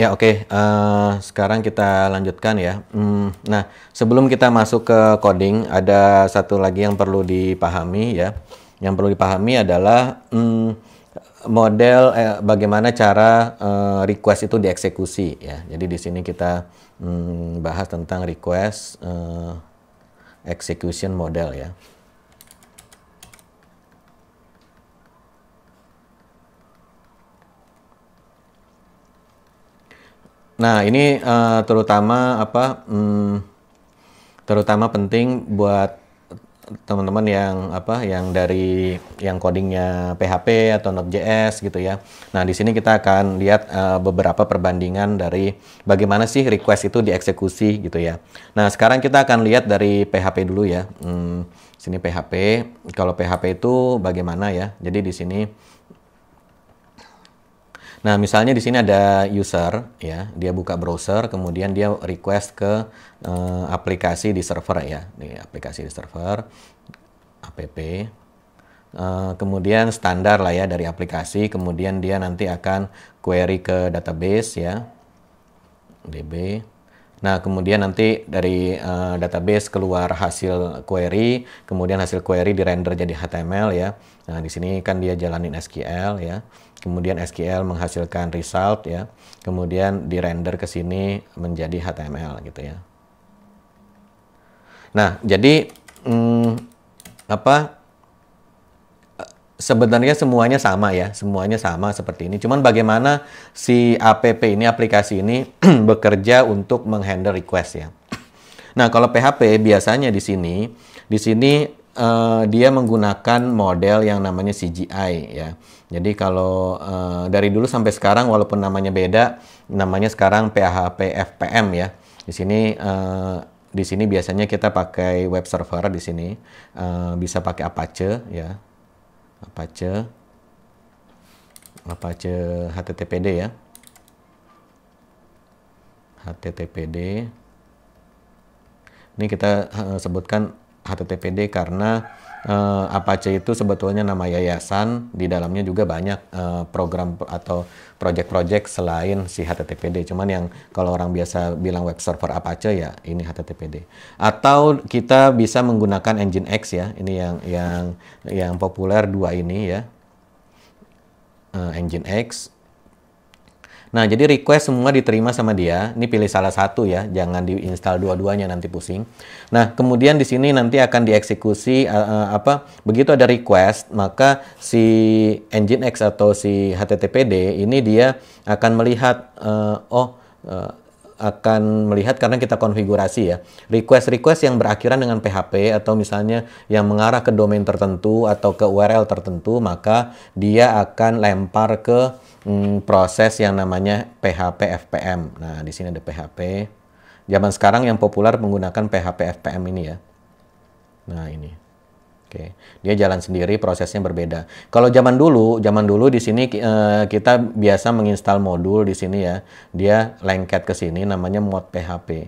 Ya, oke. Sekarang kita lanjutkan ya. Nah, sebelum kita masuk ke coding, ada satu lagi yang perlu dipahami ya. Yang perlu dipahami adalah model bagaimana cara request itu dieksekusi ya. Jadi di sini kita bahas tentang request execution model ya. Nah, ini terutama penting buat teman-teman yang dari yang codingnya PHP atau Node.js gitu ya. Nah, di sini kita akan lihat beberapa perbandingan dari bagaimana sih request itu dieksekusi gitu ya. Nah, sekarang kita akan lihat dari PHP dulu ya. Sini PHP. Kalau PHP itu bagaimana ya? Jadi di sini. Nah, misalnya di sini ada user, ya, dia buka browser, kemudian dia request ke aplikasi di server ya, di aplikasi di server, app, kemudian standar lah ya dari aplikasi, kemudian dia nanti akan query ke database ya, DB. Nah, kemudian nanti dari database keluar hasil query, kemudian hasil query dirender jadi HTML ya. Nah, di sini kan dia jalanin SQL ya. Kemudian SQL menghasilkan result ya. Kemudian dirender ke sini menjadi HTML gitu ya. Nah, jadi sebenarnya semuanya sama ya, semuanya sama seperti ini. Cuman bagaimana si app ini, aplikasi ini bekerja untuk menghandle request ya. Nah, kalau PHP biasanya di sini dia menggunakan model yang namanya CGI ya. Jadi kalau dari dulu sampai sekarang walaupun namanya beda, namanya sekarang PHP FPM ya. Di sini biasanya kita pakai web server di sini, bisa pakai Apache ya. Apache HTTPD ya. HTTPD. Ini kita sebutkan HTTPD karena Apache itu sebetulnya nama yayasan, di dalamnya juga banyak program atau project-project selain si HTTPD. Cuman yang kalau orang biasa bilang web server Apache ya ini HTTPD. Atau kita bisa menggunakan Nginx ya. Ini yang populer dua ini ya. Nginx. Nah, jadi request semua diterima sama dia. Ini pilih salah satu ya, jangan diinstal dua-duanya nanti pusing. Nah, kemudian di sini nanti akan dieksekusi begitu ada request, maka si Nginx atau si HTTPD ini dia akan melihat karena kita konfigurasi ya. Request-request yang berakhiran dengan PHP atau misalnya yang mengarah ke domain tertentu atau ke URL tertentu, maka dia akan lempar ke proses yang namanya PHP FPM. Nah, di sini ada PHP. Zaman sekarang yang populer menggunakan PHP FPM ini ya. Nah, ini. Oke. Dia jalan sendiri, prosesnya berbeda. Kalau zaman dulu di sini kita biasa menginstal modul di sini ya. Dia lengket ke sini namanya mod PHP.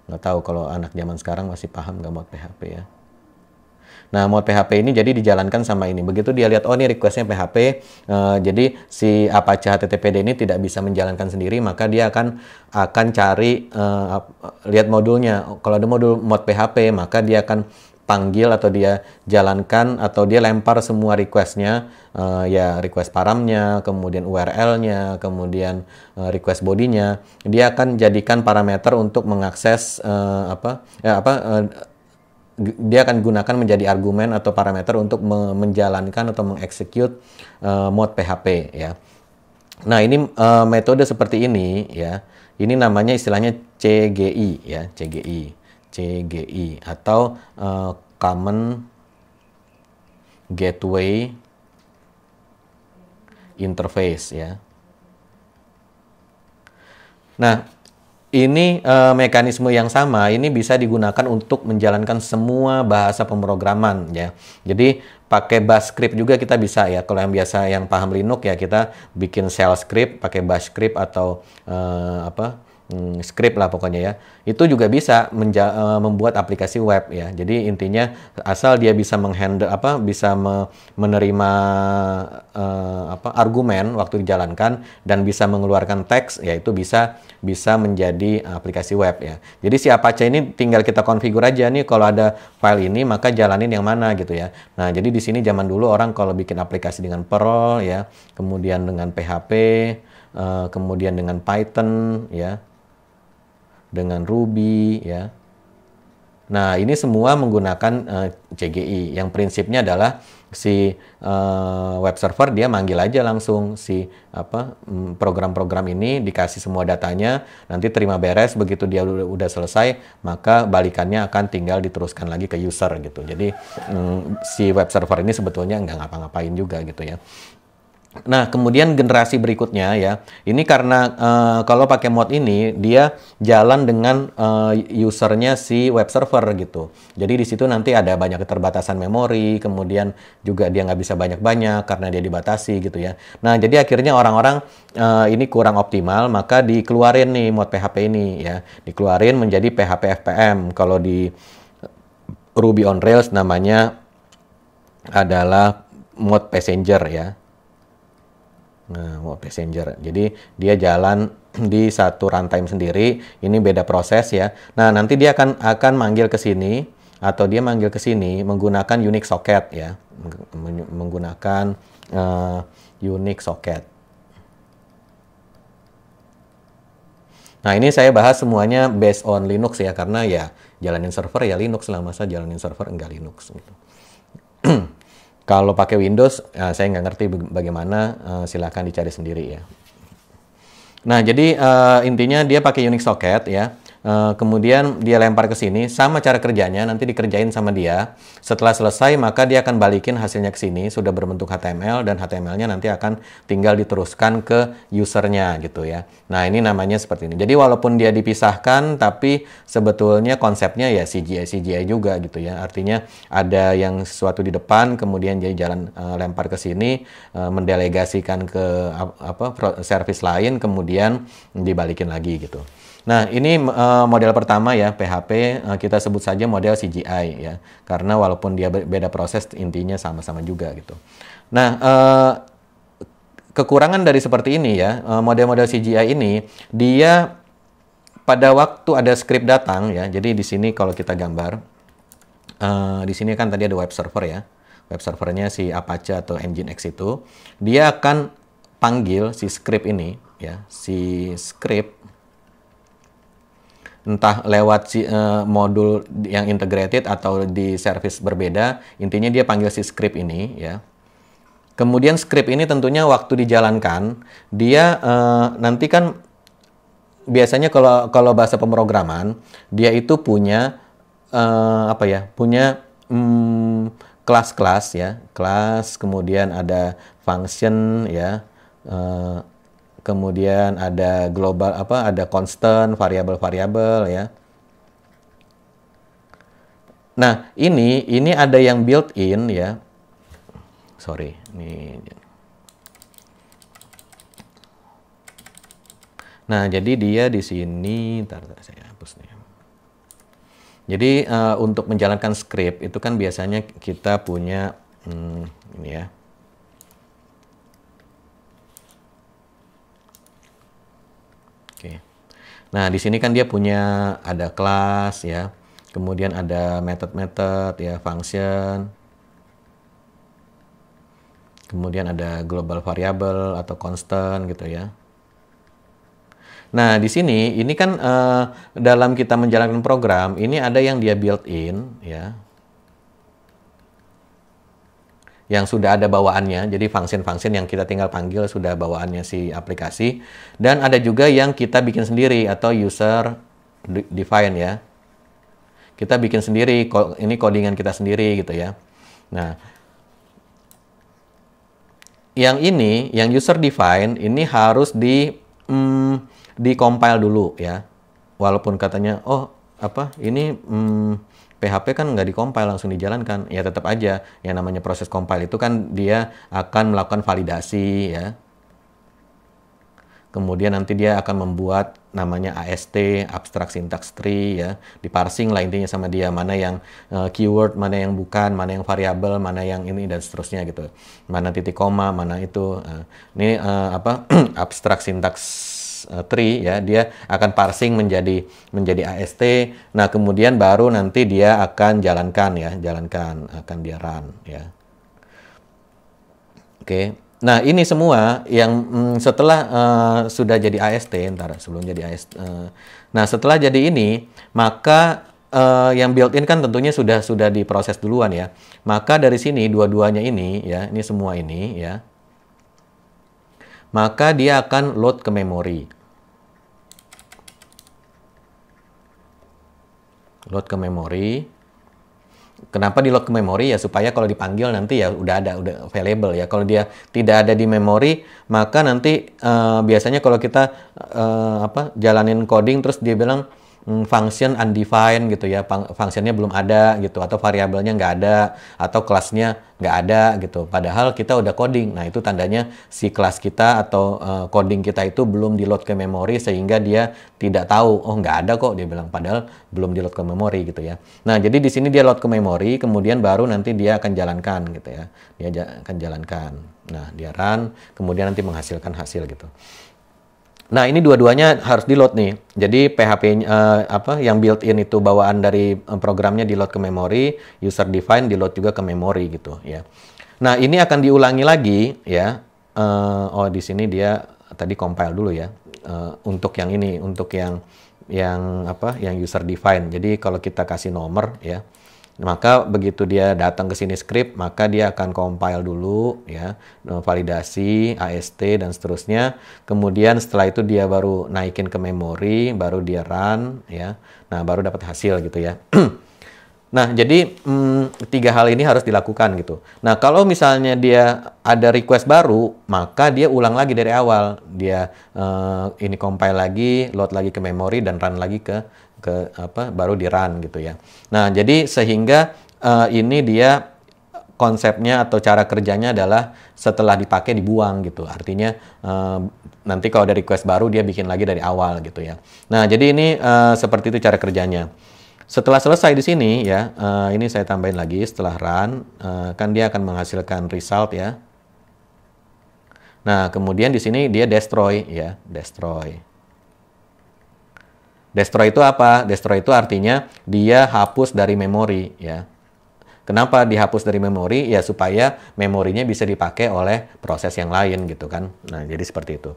Nggak tahu kalau anak zaman sekarang masih paham nggak mod PHP ya. Nah, mod PHP ini jadi dijalankan sama ini. Begitu dia lihat, oh ini requestnya PHP, jadi si Apache HTTPD ini tidak bisa menjalankan sendiri, maka dia akan cari, lihat modulnya. Kalau ada modul mod PHP, maka dia akan panggil atau dia jalankan atau dia lempar semua requestnya, ya request paramnya, kemudian URL-nya, kemudian request body-nya. Dia akan jadikan parameter untuk mengakses dia akan gunakan menjadi argumen atau parameter untuk menjalankan atau mengeksekut mod PHP ya. Nah, ini metode seperti ini ya. Ini namanya istilahnya CGI ya, CGI atau Common Gateway Interface ya. Nah, ini mekanisme yang sama, ini bisa digunakan untuk menjalankan semua bahasa pemrograman ya. Jadi pakai bash script juga kita bisa ya. Kalau yang biasa yang paham Linux ya kita bikin shell script, pakai bash script atau script lah pokoknya ya. Itu juga bisa membuat aplikasi web ya. Jadi intinya asal dia bisa menghandle bisa menerima argumen waktu dijalankan dan bisa mengeluarkan teks, yaitu bisa menjadi aplikasi web ya. Jadi si Apache ini tinggal kita konfigur aja nih, kalau ada file ini maka jalanin yang mana gitu ya. Nah, jadi di sini zaman dulu orang kalau bikin aplikasi dengan Perl ya, kemudian dengan PHP, kemudian dengan Python ya, dengan Ruby ya. Nah, ini semua menggunakan CGI. Yang prinsipnya adalah si web server dia manggil aja langsung si program-program ini, dikasih semua datanya, nanti terima beres, begitu dia udah selesai, maka balikannya akan tinggal diteruskan lagi ke user gitu. Jadi si web server ini sebetulnya nggak ngapa-ngapain juga gitu ya. Nah, kemudian generasi berikutnya ya, ini karena kalau pakai mod ini dia jalan dengan usernya si web server gitu. Jadi di situ nanti ada banyak keterbatasan memori, kemudian juga dia nggak bisa banyak-banyak karena dia dibatasi gitu ya. Nah, jadi akhirnya orang-orang ini kurang optimal, maka dikeluarin nih mod PHP ini ya, dikeluarin menjadi PHP FPM. Kalau di Ruby on Rails namanya adalah mod Passenger ya. Nah, mod Passenger. Jadi dia jalan di satu runtime sendiri. Ini beda proses ya. Nah, nanti dia akan manggil ke sini atau dia manggil ke sini menggunakan Unix socket ya. Menggunakan Unix socket. Nah, ini saya bahas semuanya based on Linux ya, karena ya jalanin server ya Linux lah, masa jalanin server enggak Linux gitu. Kalau pakai Windows, saya nggak ngerti bagaimana, silakan dicari sendiri ya. Nah, jadi intinya dia pakai Unix socket ya. Kemudian dia lempar ke sini, sama cara kerjanya, nanti dikerjain sama dia. Setelah selesai, maka dia akan balikin hasilnya ke sini, sudah berbentuk HTML, dan HTML-nya nanti akan tinggal diteruskan ke usernya gitu ya. Nah, ini namanya seperti ini. Jadi walaupun dia dipisahkan, tapi sebetulnya konsepnya ya CGI juga gitu ya. Artinya ada yang sesuatu di depan, kemudian dia jalan lempar ke sini, mendelegasikan ke service lain, kemudian dibalikin lagi gitu. Nah, ini model pertama ya, PHP, kita sebut saja model CGI ya, karena walaupun dia beda proses, intinya sama-sama juga gitu. Nah, kekurangan dari seperti ini ya, model-model CGI ini, dia pada waktu ada script datang ya, jadi di sini kalau kita gambar, di sini kan tadi ada web server ya, web servernya si Apache atau Nginx itu, dia akan panggil si script ini ya, si script, entah lewat modul yang integrated atau di service berbeda, intinya dia panggil si script ini ya. Kemudian script ini tentunya waktu dijalankan, dia nanti kan biasanya kalau bahasa pemrograman, dia itu punya punya kelas-kelas ya, kelas, kemudian ada function ya, kemudian ada global ada constant, variabel-variabel ya. Nah, ini ada yang built-in ya. Sorry, ini. Nah, jadi dia di sini, ntar saya hapus nih. Jadi untuk menjalankan script itu kan biasanya kita punya ini ya. Nah, di sini kan dia punya ada kelas ya, kemudian ada method-method ya, function, kemudian ada global variable atau constant gitu ya. Nah, di sini ini kan dalam kita menjalankan program, ini ada yang dia built-in ya, yang sudah ada bawaannya, jadi function-function yang kita tinggal panggil sudah bawaannya si aplikasi, dan ada juga yang kita bikin sendiri atau user define ya. Kita bikin sendiri, ini codingan kita sendiri gitu ya. Nah, yang ini, yang user define, ini harus di-compile dulu ya. Walaupun katanya, ini PHP kan nggak di-compile, langsung dijalankan. Ya tetap aja, yang namanya proses compile itu kan dia akan melakukan validasi ya. Kemudian nanti dia akan membuat namanya AST, Abstract Syntax Tree ya. Diparsing lah intinya sama dia, mana yang keyword, mana yang bukan, mana yang variabel, mana yang ini dan seterusnya gitu. Mana titik koma, mana itu. Ini apa? Abstract Syntax Tree ya, dia akan parsing menjadi AST. Nah, kemudian baru nanti dia akan jalankan ya, akan dia run ya. Oke. Nah, ini semua yang setelah sudah jadi AST, sebelum jadi AST. Nah, setelah jadi ini, maka yang built-in kan tentunya sudah diproses duluan ya. Maka dari sini dua-duanya ini ya, ini semua ini ya. Maka dia akan load ke memori. Load ke memori. Kenapa di load ke memori ya, supaya kalau dipanggil nanti ya udah available ya. Kalau dia tidak ada di memori, maka nanti biasanya kalau kita jalanin coding terus dia bilang function undefined gitu ya, functionnya belum ada gitu, atau variabelnya nggak ada, atau kelasnya nggak ada gitu. Padahal kita udah coding. Nah, itu tandanya si kelas kita atau coding kita itu belum di load ke memori, sehingga dia tidak tahu, oh nggak ada kok, dia bilang, padahal belum di load ke memori gitu ya. Nah, jadi di sini dia load ke memori, kemudian baru nanti dia akan jalankan gitu ya. Dia akan jalankan. Nah, dia run, kemudian nanti menghasilkan hasil gitu. Nah, ini dua-duanya harus di-load nih. Jadi PHP yang built-in itu bawaan dari programnya di-load ke memori, user define di-load juga ke memori gitu ya. Nah, ini akan diulangi lagi ya. Di sini dia tadi compile dulu ya. Untuk yang ini, untuk yang user define. Jadi kalau kita kasih nomor ya, maka begitu dia datang ke sini script, maka dia akan compile dulu ya, validasi, AST dan seterusnya. Kemudian setelah itu dia baru naikin ke memori, baru dia run ya. Nah, baru dapat hasil gitu ya. Nah, jadi tiga hal ini harus dilakukan gitu. Nah, kalau misalnya dia ada request baru, maka dia ulang lagi dari awal. Dia ini compile lagi, load lagi ke memori dan run lagi baru di run gitu ya. Nah, jadi sehingga ini dia konsepnya atau cara kerjanya adalah setelah dipakai dibuang gitu. Artinya nanti kalau ada request baru dia bikin lagi dari awal gitu ya. Nah, jadi ini seperti itu cara kerjanya. Setelah selesai di sini ya, ini saya tambahin lagi setelah run, kan dia akan menghasilkan result ya. Nah, kemudian di sini dia destroy ya, destroy. Destroy itu apa? Destroy itu artinya dia hapus dari memori ya. Kenapa dihapus dari memori? Ya supaya memorinya bisa dipakai oleh proses yang lain gitu kan. Nah, jadi seperti itu.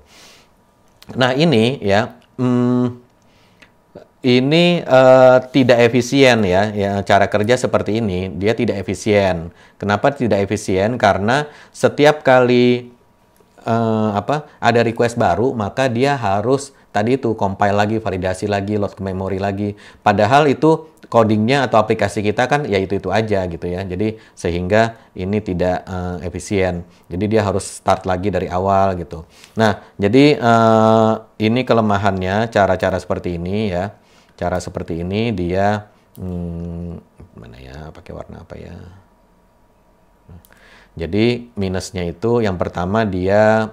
Nah, ini ya, ini tidak efisien ya, cara kerja seperti ini dia tidak efisien. Kenapa tidak efisien? Karena setiap kali ada request baru, maka dia harus tadi itu compile lagi, validasi lagi, load ke memori lagi. Padahal itu codingnya atau aplikasi kita kan ya itu aja gitu ya. Jadi sehingga ini tidak efisien. Jadi dia harus start lagi dari awal gitu. Nah, jadi ini kelemahannya cara-cara seperti ini ya. Cara seperti ini dia mana ya, pakai warna apa ya? Jadi minusnya itu yang pertama dia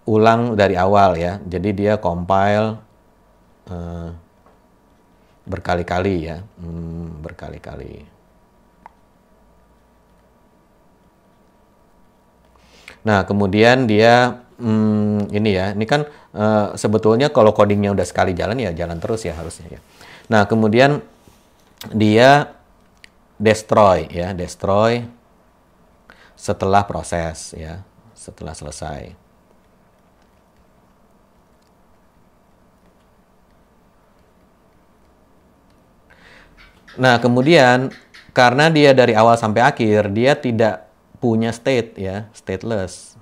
ulang dari awal ya. Jadi dia compile berkali-kali ya, berkali-kali. Nah, kemudian dia ini ya, ini kan sebetulnya kalau codingnya udah sekali jalan ya jalan terus ya harusnya ya. Nah, kemudian dia destroy ya, destroy setelah proses ya, setelah selesai. Nah, kemudian karena dia dari awal sampai akhir dia tidak punya state ya, stateless.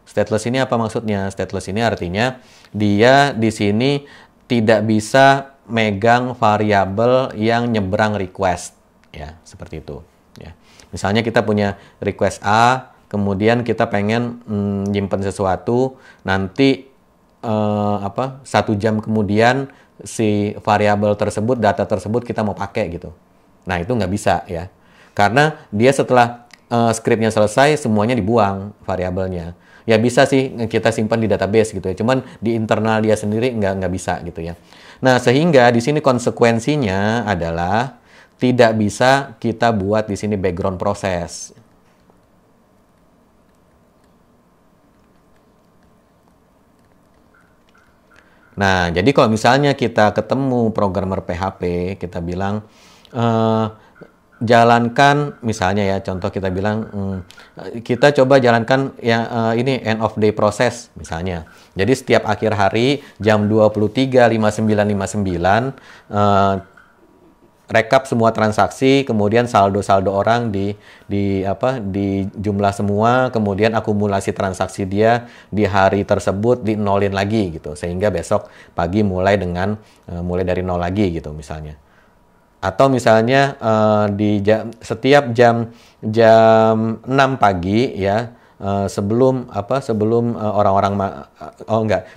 Stateless ini apa maksudnya? Stateless ini artinya dia di sini tidak bisa megang variabel yang nyebrang request ya, seperti itu ya. Misalnya kita punya request A, kemudian kita pengen nyimpen sesuatu, nanti 1 jam kemudian si variabel tersebut, data tersebut kita mau pakai gitu. Nah, itu nggak bisa ya, karena dia setelah skripnya selesai, semuanya dibuang variabelnya. Ya bisa sih kita simpan di database gitu ya, cuman di internal dia sendiri nggak bisa gitu ya. Nah, sehingga di sini konsekuensinya adalah tidak bisa kita buat di sini background proses. Nah, jadi kalau misalnya kita ketemu programmer PHP, kita bilang, eh, jalankan, misalnya ya, contoh kita bilang, kita coba jalankan yang ini end of day proses, misalnya. Jadi setiap akhir hari, jam 23.59.59, rekap semua transaksi, kemudian saldo-saldo orang di jumlah semua, kemudian akumulasi transaksi dia di hari tersebut dinolin lagi gitu, sehingga besok pagi mulai dari nol lagi gitu misalnya. Atau misalnya setiap jam 6 pagi ya, sebelum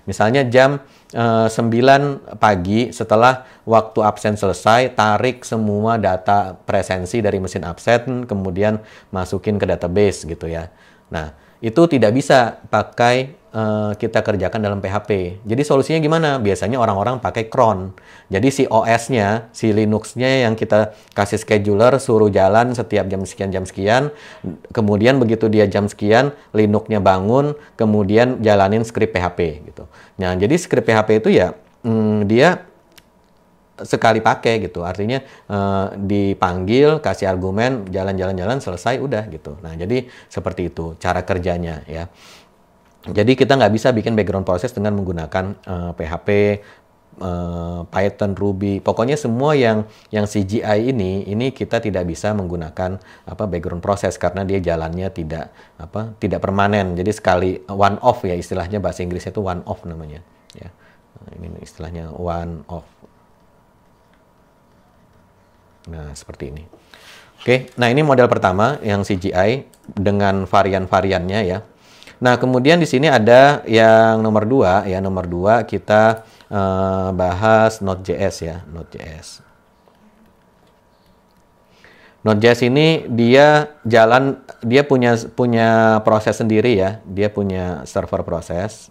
misalnya jam 9 pagi setelah waktu absen selesai, tarik semua data presensi dari mesin absen, kemudian masukin ke database gitu ya. Nah, itu tidak bisa pakai kita kerjakan dalam PHP. Jadi solusinya gimana? Biasanya orang-orang pakai cron. Jadi si OS-nya, si Linux-nya yang kita kasih scheduler suruh jalan setiap jam sekian, kemudian begitu dia jam sekian, Linux-nya bangun, kemudian jalanin script PHP gitu. Nah, jadi script PHP itu ya dia sekali pakai gitu. Artinya dipanggil, kasih argumen, jalan-jalan selesai udah gitu. Nah, jadi seperti itu cara kerjanya ya. Jadi kita nggak bisa bikin background process dengan menggunakan PHP, Python, Ruby. Pokoknya semua yang CGI ini kita tidak bisa menggunakan background process karena dia jalannya tidak permanen. Jadi sekali one off ya, istilahnya bahasa Inggrisnya itu one off namanya ya. Ini istilahnya one off. Nah, seperti ini. Oke, nah ini model pertama yang CGI dengan varian-variannya ya. Nah, kemudian di sini ada yang nomor 2 ya. Nomor 2 kita bahas Node.js ya, Node.js. Node.js ini dia punya proses sendiri ya. Dia punya server proses.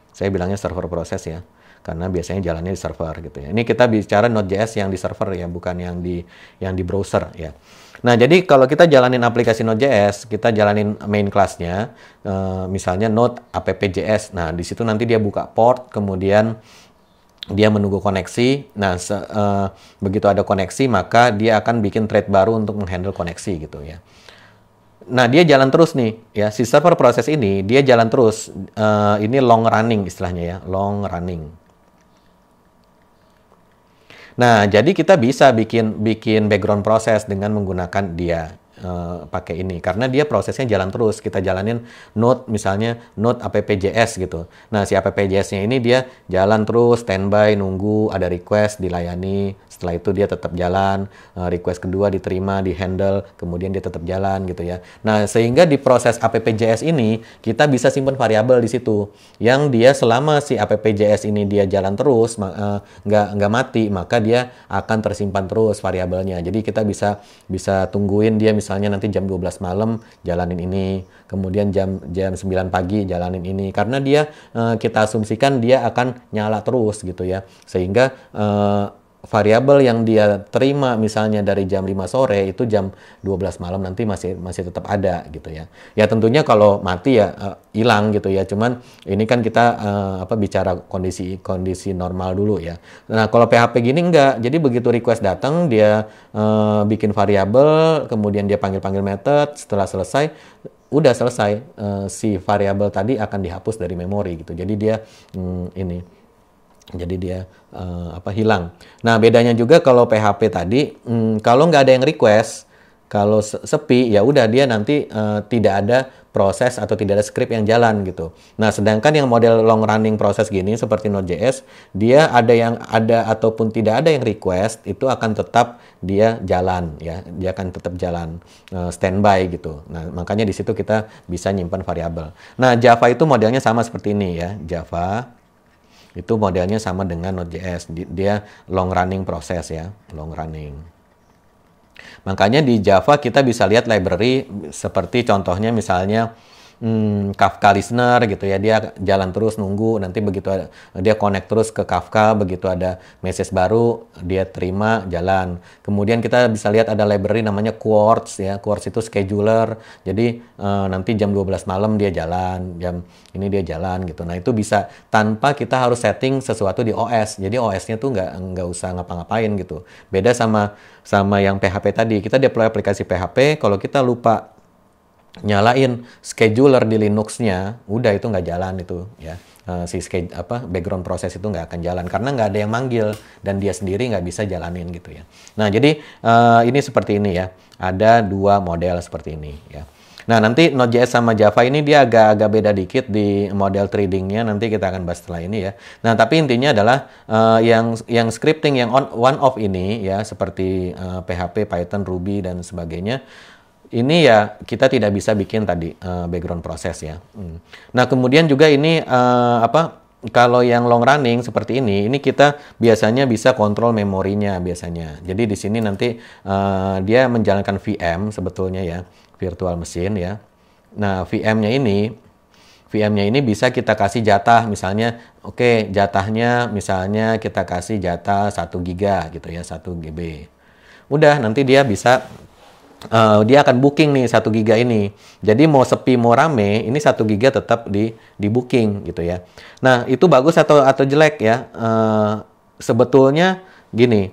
Saya bilangnya server proses ya, karena biasanya jalannya di server gitu ya. Ini kita bicara Node.js yang di server ya, bukan yang di browser ya. Nah, jadi kalau kita jalanin aplikasi Node.js, kita jalanin main class-nya, misalnya Node app.js. Nah, di situ nanti dia buka port, kemudian dia menunggu koneksi. Nah, begitu ada koneksi, maka dia akan bikin thread baru untuk menghandle koneksi gitu ya. Nah, dia jalan terus nih ya. Si server proses ini dia jalan terus. Ini long running istilahnya ya, long running. Nah, jadi kita bisa bikin background proses dengan menggunakan dia pakai ini. Karena dia prosesnya jalan terus. Kita jalanin Node, misalnya Node app.js gitu. Nah, si app.js-nya ini dia jalan terus, standby, nunggu, ada request, dilayani. Setelah itu dia tetap jalan, request kedua diterima, di-handle, kemudian dia tetap jalan gitu ya. Nah, sehingga di proses app.js ini, kita bisa simpan variabel di situ. Yang dia selama si app.js ini dia jalan terus, nggak mati, maka dia akan tersimpan terus variabelnya. Jadi kita bisa tungguin dia misalnya nanti jam 12 malam jalanin ini, kemudian jam 9 pagi jalanin ini. Karena dia kita asumsikan dia akan nyala terus gitu ya. Sehingga variabel yang dia terima misalnya dari jam 5 sore itu jam 12 malam nanti masih tetap ada gitu ya. Ya tentunya kalau mati ya hilang gitu ya. Cuman ini kan kita bicara kondisi normal dulu ya. Nah, kalau PHP gini enggak. Jadi begitu request datang dia bikin variabel, kemudian dia panggil method, setelah selesai udah selesai, si variabel tadi akan dihapus dari memori gitu. Jadi dia hilang. Nah, bedanya juga kalau PHP tadi, kalau nggak ada yang request, kalau sepi, ya udah dia nanti tidak ada proses atau tidak ada script yang jalan gitu. Nah, sedangkan yang model long running proses gini seperti Node.js, dia ada ataupun tidak ada yang request, itu akan tetap dia jalan ya. Dia akan tetap jalan standby gitu. Nah, makanya di situ kita bisa nyimpan variabel. Nah, Java itu modelnya sama seperti ini ya. Java itu modelnya sama dengan Node.js. Dia long running proses ya, long running. Makanya di Java kita bisa lihat library seperti contohnya misalnya Kafka listener gitu ya, dia jalan terus nunggu, nanti begitu dia connect terus ke Kafka, begitu ada message baru dia terima jalan. Kemudian kita bisa lihat ada library namanya Quartz ya, Quartz itu scheduler, jadi nanti jam 12 malam dia jalan, jam ini dia jalan gitu. Nah itu bisa tanpa kita harus setting sesuatu di OS, jadi OS-nya tuh nggak usah ngapa-ngapain gitu. Beda sama yang PHP tadi, kita deploy aplikasi PHP, kalau kita lupa nyalain scheduler di Linux-nya, udah itu nggak jalan itu ya. Background proses itu nggak akan jalan karena nggak ada yang manggil dan dia sendiri nggak bisa jalanin gitu ya. Nah jadi ini seperti ini ya, ada dua model seperti ini ya. Nah nanti Node.js sama Java ini dia agak beda dikit di model tradingnya, nanti kita akan bahas setelah ini ya. Nah tapi intinya adalah yang scripting yang one off ini ya, seperti PHP, Python, Ruby dan sebagainya. Ini ya kita tidak bisa bikin tadi background proses ya. Nah kemudian juga ini kalau yang long running seperti ini kita biasanya bisa kontrol memorinya biasanya. Jadi di sini nanti dia menjalankan VM sebetulnya ya, virtual machine ya. Nah VM-nya ini bisa kita kasih jatah, misalnya oke, jatahnya misalnya kita kasih jatah 1 giga gitu ya, 1 GB. Udah nanti dia bisa dia akan booking nih 1 giga ini. Jadi mau sepi mau rame, ini 1 giga tetap di booking gitu ya. Nah, itu bagus atau jelek ya? Sebetulnya gini,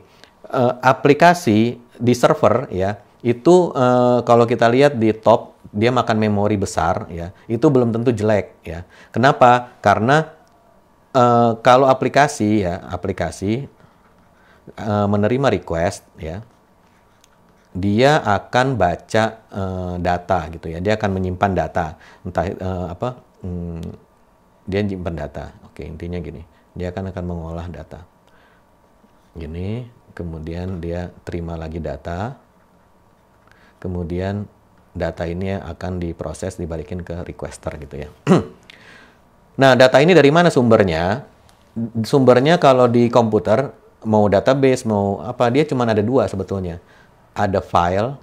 aplikasi di server ya, itu kalau kita lihat di top, dia makan memori besar ya. Itu belum tentu jelek ya. Kenapa? Karena kalau aplikasi menerima request ya, dia akan baca data gitu ya, dia akan menyimpan data, entah dia menyimpan data. Oke, intinya gini, dia akan mengolah data gini, kemudian dia terima lagi data, kemudian data ini akan diproses, dibalikin ke requester gitu ya. Nah data ini dari mana sumbernya? Sumbernya kalau di komputer mau database mau apa, dia cuma ada dua sebetulnya. Ada file,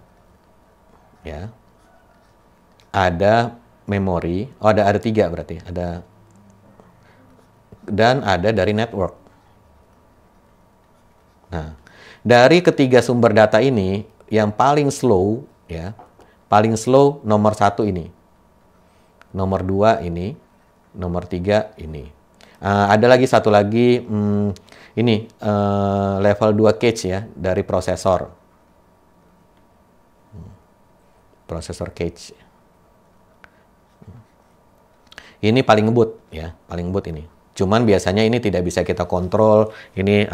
ya, ada memori, ada 3 berarti, dan ada dari network. Nah, dari ketiga sumber data ini, yang paling slow, ya, paling slow nomor 1 ini, nomor 2 ini, nomor 3 ini. Ada lagi satu lagi, ini level 2 cache ya, dari prosesor. Prosesor cache. Ini paling ngebut ya, paling ngebut ini. Cuman biasanya ini tidak bisa kita kontrol, ini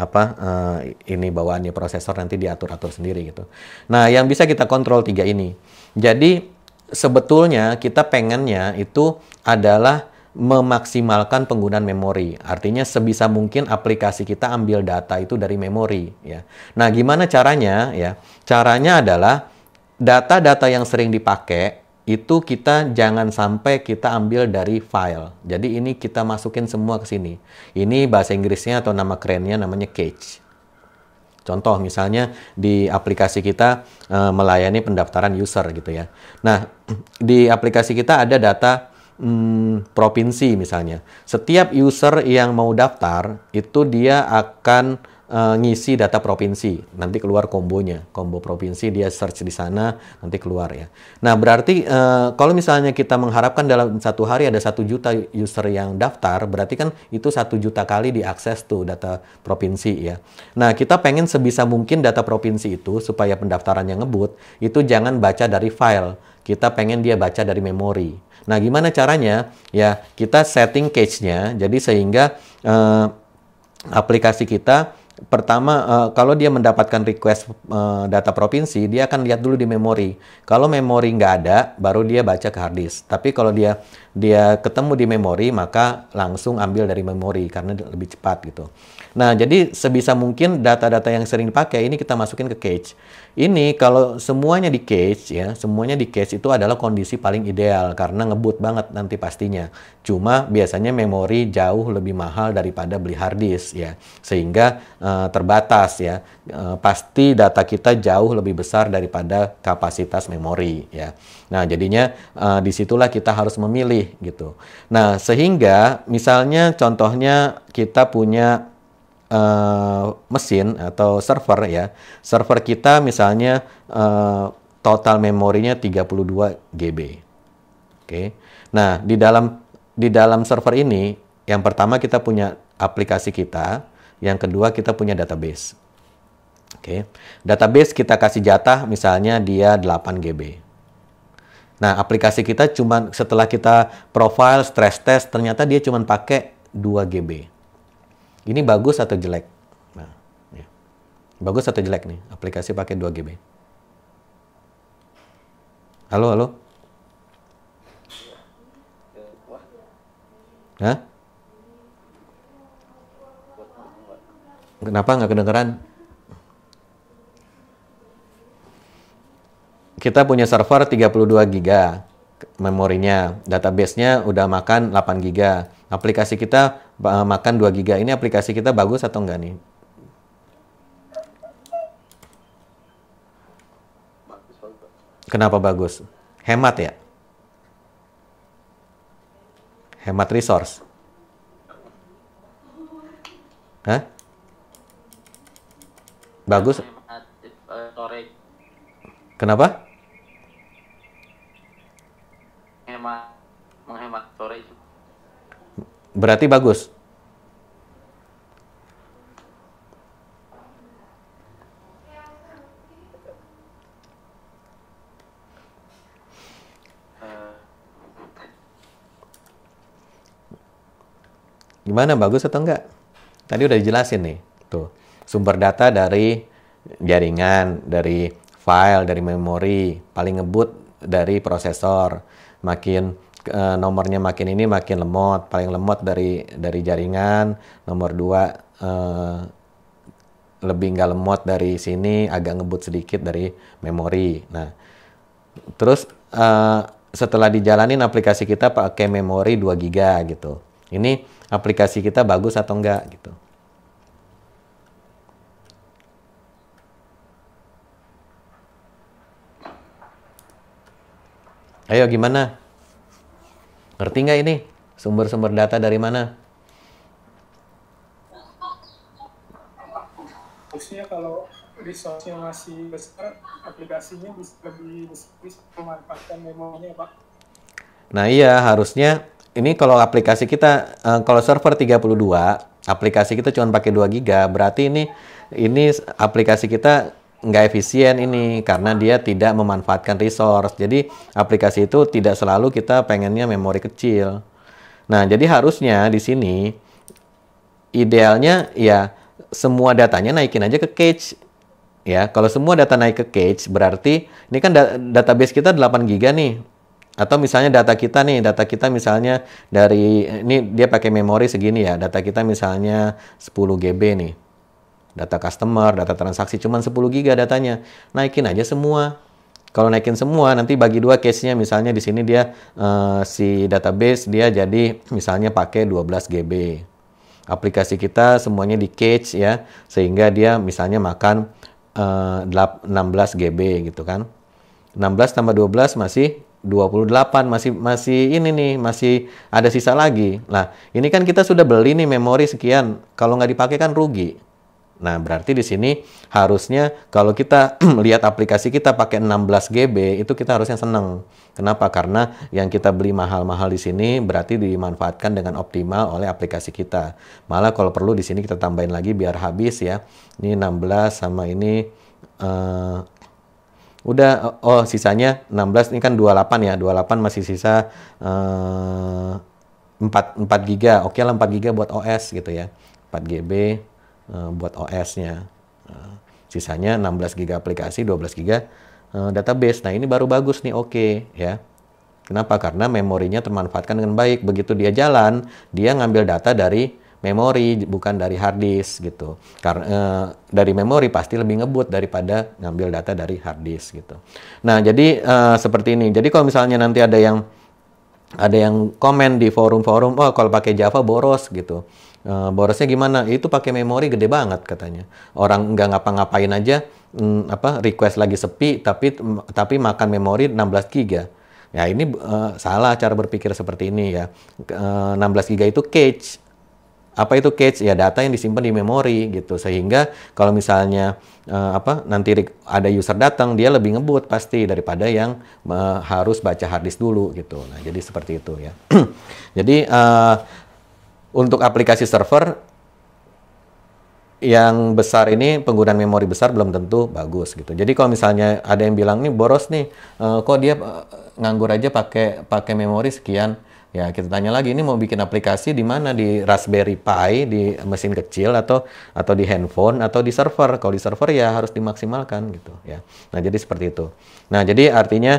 ini bawaannya prosesor nanti diatur-atur sendiri gitu. Nah, yang bisa kita kontrol 3 ini. Jadi sebetulnya kita pengennya itu adalah memaksimalkan penggunaan memori. Artinya sebisa mungkin aplikasi kita ambil data itu dari memori ya. Nah, gimana caranya ya? Caranya adalah data-data yang sering dipakai itu kita jangan sampai kita ambil dari file. Jadi ini kita masukin semua ke sini. Ini bahasa Inggrisnya atau nama kerennya namanya cache. Contoh misalnya di aplikasi kita melayani pendaftaran user gitu ya. Nah, di aplikasi kita ada data provinsi misalnya. Setiap user yang mau daftar itu dia akan ngisi data provinsi, nanti keluar kombonya, combo provinsi, dia search di sana, nanti keluar ya. Nah berarti kalau misalnya kita mengharapkan dalam 1 hari ada 1 juta user yang daftar, berarti kan itu 1 juta kali diakses tuh data provinsi ya. Nah kita pengen sebisa mungkin data provinsi itu supaya pendaftarannya ngebut, itu jangan baca dari file, kita pengen dia baca dari memori. Nah gimana caranya? Ya kita setting cache-nya, jadi sehingga aplikasi kita pertama, kalau dia mendapatkan request data provinsi, dia akan lihat dulu di memori. Kalau memori nggak ada, baru dia baca ke hard disk. Tapi kalau dia dia ketemu di memori, maka langsung ambil dari memori karena lebih cepat gitu. Nah, jadi sebisa mungkin data-data yang sering dipakai ini kita masukin ke cache. Ini kalau semuanya di cache ya, semuanya di cache itu adalah kondisi paling ideal karena ngebut banget nanti pastinya. Cuma biasanya memori jauh lebih mahal daripada beli hard disk ya, sehingga terbatas ya. Pasti data kita jauh lebih besar daripada kapasitas memori ya. Nah, jadinya disitulah kita harus memilih gitu. Nah, sehingga misalnya contohnya kita punya mesin atau server ya. Server kita misalnya total memorinya 32 GB. Oke. Nah, di dalam server ini yang pertama kita punya aplikasi kita, yang kedua kita punya database. Oke. Database kita kasih jatah misalnya dia 8 GB. Nah, aplikasi kita cuma setelah kita profile, stress test, ternyata dia cuma pakai 2 GB. Ini bagus atau jelek? Nah, ya. Bagus atau jelek nih? Aplikasi pakai 2 GB. Halo, halo? Hah? Kenapa nggak kedengeran? Kita punya server 32 GB memorinya, database-nya udah makan 8 GB. Aplikasi kita makan 2 GB. Ini aplikasi kita bagus atau enggak nih? Kenapa bagus? Hemat ya? Hemat resource. Hah? Bagus? Kenapa? Menghemat storage. Berarti bagus. Gimana, bagus atau enggak? Tadi udah dijelasin nih. Tuh, sumber data dari jaringan, dari file, dari memori, paling ngebut dari prosesor. Makin nomornya makin ini makin lemot, paling lemot dari jaringan. Nomor 2 lebih nggak lemot dari sini, agak ngebut sedikit dari memori. Nah, terus setelah dijalanin aplikasi kita pakai memori 2 GB gitu. Ini aplikasi kita bagus atau enggak gitu. Ayo gimana? Ngerti nggak ini? Sumber-sumber data dari mana? Maksudnya kalau resource-nya masih besar, aplikasinya bisa lebih bisa memanfaatkan memorinya, Pak. Nah iya, harusnya ini kalau aplikasi kita, kalau server 32, aplikasi kita cuma pakai 2 GB, berarti ini aplikasi kita nggak efisien ini, karena dia tidak memanfaatkan resource. Jadi aplikasi itu tidak selalu kita pengennya memori kecil. Nah, jadi harusnya di sini, idealnya ya semua datanya naikin aja ke cache. Ya, kalau semua data naik ke cache, berarti ini kan database kita 8 GB nih. Atau misalnya data kita misalnya dari, ini dia pakai memori segini ya, data kita misalnya 10 GB nih. Data customer, data transaksi, cuma 10 GB datanya. Naikin aja semua. Kalau naikin semua, nanti bagi 2 cache-nya, misalnya di sini dia, si database dia jadi misalnya pakai 12 GB. Aplikasi kita semuanya di cache ya, sehingga dia misalnya makan 16 GB gitu kan. 16 tambah 12 masih 28, masih ini nih, masih ada sisa lagi. Nah, ini kan kita sudah beli nih memori sekian, kalau nggak dipakai kan rugi. Nah, berarti di sini harusnya kalau kita lihat aplikasi kita pakai 16 GB, itu kita harusnya seneng. Kenapa? Karena yang kita beli mahal-mahal di sini berarti dimanfaatkan dengan optimal oleh aplikasi kita. Malah kalau perlu di sini kita tambahin lagi biar habis ya. Ini 16 sama ini udah, sisanya 16, ini kan 28 ya. 28 masih sisa 4 GB. Oke lah 4 GB buat OS gitu ya. 4 GB buat OS-nya. Sisanya 16 GB aplikasi, 12 GB database. Nah, ini baru bagus nih, oke ya. Kenapa? Karena memorinya termanfaatkan dengan baik. Begitu dia jalan, dia ngambil data dari memori, bukan dari hard disk gitu. Karena dari memori pasti lebih ngebut daripada ngambil data dari hard disk gitu. Nah, jadi seperti ini. Jadi kalau misalnya nanti ada yang komen di forum-forum, oh kalau pakai Java boros gitu. Borosnya gimana? Itu pakai memori gede banget katanya. Orang nggak ngapa-ngapain aja, request lagi sepi, tapi makan memori 16 giga. Ya ini salah cara berpikir seperti ini ya. 16 giga itu cache. Apa itu cache? Ya data yang disimpan di memori gitu. Sehingga kalau misalnya nanti ada user datang, dia lebih ngebut pasti daripada yang harus baca hard disk dulu gitu. Nah, jadi seperti itu ya. Jadi untuk aplikasi server yang besar ini penggunaan memori besar belum tentu bagus gitu. Jadi kalau misalnya ada yang bilang nih boros nih, kok dia nganggur aja pakai memori sekian. Ya, kita tanya lagi, ini mau bikin aplikasi di mana? Di Raspberry Pi, di mesin kecil, atau di handphone, atau di server. Kalau di server ya harus dimaksimalkan gitu ya. Nah, jadi seperti itu. Nah, jadi artinya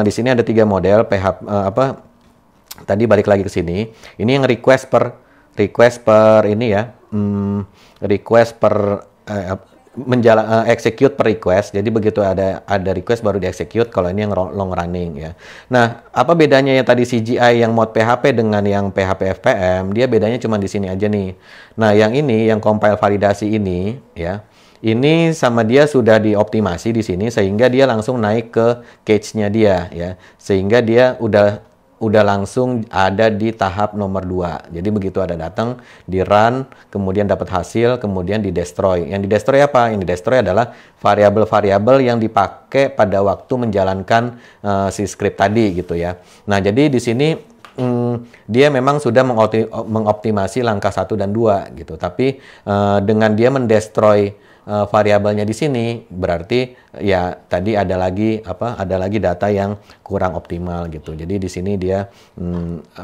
di sini ada 3 model PHP tadi balik lagi ke sini. Ini yang request per ini ya. Request per execute per request. Jadi begitu ada request baru di execute. Kalau ini yang long running ya. Nah, apa bedanya yang tadi CGI yang mode PHP dengan yang PHP FPM? Dia bedanya cuma di sini aja nih. Nah, yang ini yang compile validasi ini ya. Ini sama dia sudah dioptimasi di sini sehingga dia langsung naik ke cache-nya dia ya. Sehingga dia udah langsung ada di tahap nomor 2. Jadi begitu ada datang, di run, kemudian dapat hasil, kemudian di destroy. Yang di destroy apa? Yang di destroy adalah variabel-variabel yang dipakai pada waktu menjalankan si script tadi gitu ya. Nah, jadi di sini dia memang sudah mengoptimasi langkah 1 dan 2 gitu. Tapi dengan dia mendestroy variabelnya di sini berarti ya tadi ada lagi data yang kurang optimal gitu. Jadi di sini dia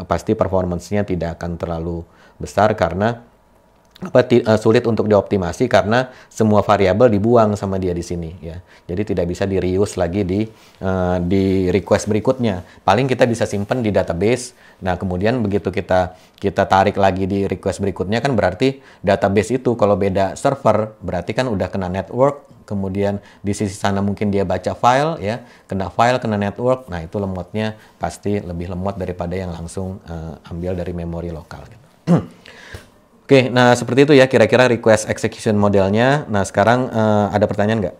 pasti performance-nya tidak akan terlalu besar karena sulit untuk dioptimasi karena semua variabel dibuang sama dia di sini ya. Jadi tidak bisa di reuse lagi di request berikutnya. Paling kita bisa simpan di database. Nah, kemudian begitu kita tarik lagi di request berikutnya kan berarti database itu kalau beda server berarti kan udah kena network. Kemudian di sisi sana mungkin dia baca file ya, kena network. Nah, itu lemotnya pasti lebih lemot daripada yang langsung ambil dari memori lokal gitu. Oke, nah seperti itu ya kira-kira request execution modelnya. Nah, sekarang ada pertanyaan nggak?